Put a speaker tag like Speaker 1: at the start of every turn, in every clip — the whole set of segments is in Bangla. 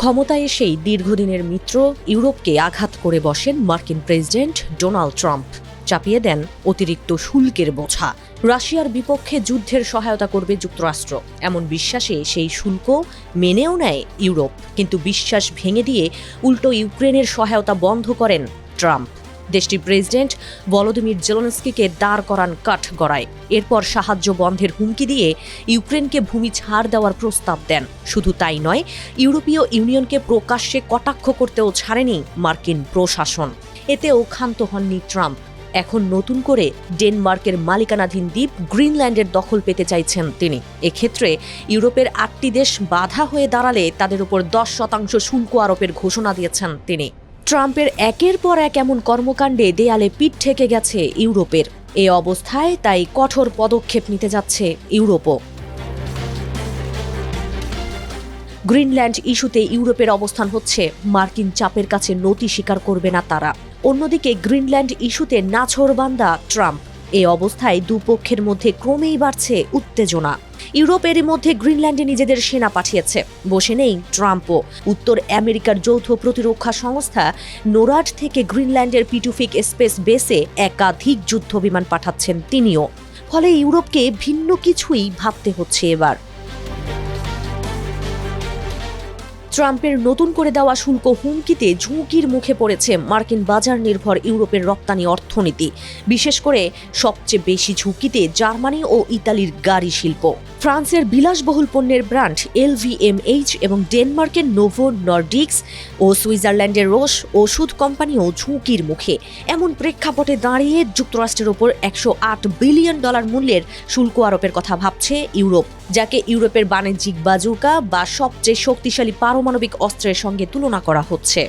Speaker 1: ক্ষমতায় এসেই দীর্ঘদিনের মিত্র ইউরোপকে আঘাত করে বসেন মার্কিন প্রেসিডেন্ট ডোনাল্ড ট্রাম্প। চাপিয়ে দেন অতিরিক্ত শুল্কের বোঝা। রাশিয়ার বিপক্ষে যুদ্ধের সহায়তা করবে যুক্তরাষ্ট্র, এমন বিশ্বাসে সেই শুল্ক মেনেও নেয় ইউরোপ। কিন্তু বিশ্বাস ভেঙে দিয়ে উল্টো ইউক্রেনের সহায়তা বন্ধ করেন ট্রাম্প। দেশটির প্রেসিডেন্ট ভলোদিমির জেলেনস্কিকে দাঁড় করান কাঠগড়ায়। এরপর সাহায্য বন্ধের হুমকি দিয়ে ইউক্রেনকে ভূমি ছাড় দেওয়ার প্রস্তাব দেন। শুধু তাই নয়, ইউরোপীয় ইউনিয়নকে প্রকাশ্যে কটাক্ষ করতেও ছাড়েনি মার্কিন প্রশাসন। এতেও ক্ষান্ত হননি ট্রাম্প। এখন নতুন করে ডেনমার্কের মালিকানাধীন দ্বীপ গ্রিনল্যান্ডের দখল পেতে চাইছেন তিনি। এক্ষেত্রে ইউরোপের 8টি দেশ বাধা হয়ে দাঁড়ালে তাদের উপর 10% শুল্ক আরোপের ঘোষণা দিয়েছেন তিনি। ট্রাম্পের একের পর এক এমন কর্মকাণ্ডে দেয়ালে পিঠ ঠেকে গেছে ইউরোপের। এ অবস্থায় তাই কঠোর পদক্ষেপ নিতে যাচ্ছে ইউরোপও। গ্রিনল্যান্ড ইস্যুতে ইউরোপের অবস্থান হচ্ছে মার্কিন চাপের কাছে নতি স্বীকার করবে না তারা। অন্যদিকে গ্রিনল্যান্ড ইস্যুতে নাছোড়বান্দা ট্রাম্প। এই অবস্থায় দুপক্ষের মধ্যে ক্রমেই বাড়ছে উত্তেজনা। ইউরোপের মধ্যে গ্রিনল্যান্ডে নিজেদের সেনা পাঠিয়েছে। বসে নেই ট্রাম্পও। উত্তর আমেরিকার যৌথ প্রতিরক্ষা সংস্থা নোরাড থেকে গ্রিনল্যান্ডের পিটুফিক স্পেস বেসে একাধিক যুদ্ধ বিমান পাঠাচ্ছেন তিনিও। ফলে ইউরোপকে ভিন্ন কিছুই ভাবতে হচ্ছে এবার। ট্রাম্পের নতুন করে দেওয়া শুল্ক হুমকিতে ঝুঁকির মুখে পড়েছে মার্কিন বাজার নির্ভর ইউরোপের রপ্তানি অর্থনীতি। বিশেষ করে সবচেয়ে বেশি ঝুঁকিতে জার্মানি ও ইতালির গাড়ি শিল্প। ফ্রান্সের বিলাসবহুল পণ্যের ব্র্যান্ড LVMH এবং ডেনমার্কের নোভো নর্ডিক্স ও সুইজারল্যান্ডের রোশ ওষুধ কোম্পানিও ঝুঁকির মুখে। এমন প্রেক্ষাপটে দাঁড়িয়ে যুক্তরাষ্ট্রের ওপর $108 বিলিয়ন মূল্যের শুল্ক আরোপের কথা ভাবছে ইউরোপ, যাকে ইউরোপের বাণিজ্যিক বাজুকা বা সবচেয়ে শক্তিশালী পারমাণবিক অস্ত্রের সঙ্গে তুলনা করা হচ্ছে।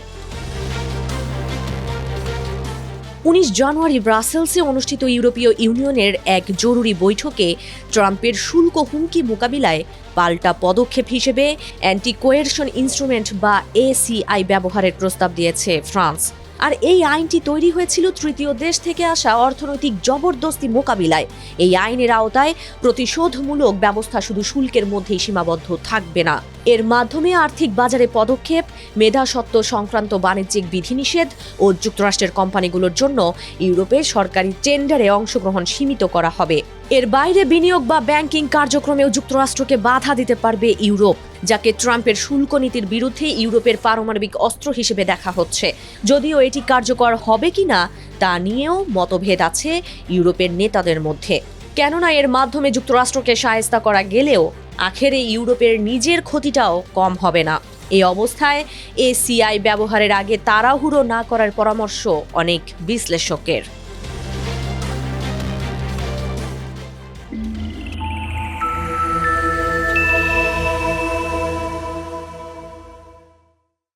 Speaker 1: 19 জানুয়ারি ব্রাসেলসে অনুষ্ঠিত ইউরোপীয় ইউনিয়নের এক জরুরি বৈঠকে ট্রাম্পের শুল্ক হুমকি মোকাবিলায় পাল্টা পদক্ষেপ হিসেবে অ্যান্টি কোয়েরশন ইনস্ট্রুমেন্ট বা ACI ব্যবহারের প্রস্তাব দিয়েছে ফ্রান্স। আর এই আইনটি তৈরি হয়েছিল তৃতীয় দেশ থেকে আসা অর্থনৈতিক জবরদস্তি মোকাবিলায়। এই আইনের আওতায় প্রতিশোধমূলক ব্যবস্থা শুধু শুল্কের মধ্যেই সীমাবদ্ধ থাকবে না। এর মাধ্যমে আর্থিক বাজারে পদক্ষেপ, মেধাস্বত্ব সংক্রান্ত বাণিজ্যিক বিধিনিষেধ ও যুক্তরাষ্ট্রের কোম্পানিগুলোর জন্য ইউরোপে সরকারি টেন্ডারে অংশগ্রহণ সীমিত করা হবে। এর বাইরে বিনিয়োগ বা ব্যাংকিং কার্যক্রমেও যুক্তরাষ্ট্রকে বাধা দিতে পারবে ইউরোপ, যাকে ট্রাম্পের শুল্ক নীতির বিরুদ্ধে ইউরোপের পারমাণবিক অস্ত্র হিসেবে দেখা হচ্ছে। যদিও এটি কার্যকর হবে কিনা তা নিয়েও মতভেদ আছে ইউরোপের নেতাদের মধ্যে। কেননা এর মাধ্যমে যুক্তরাষ্ট্রকে শায়েস্তা করা গেলেও আখেরে ইউরোপের নিজের ক্ষতিটাও কম হবে না। এই অবস্থায় ACI ব্যবহারের আগে তাড়াহুড়ো না করার পরামর্শ অনেক বিশ্লেষকের।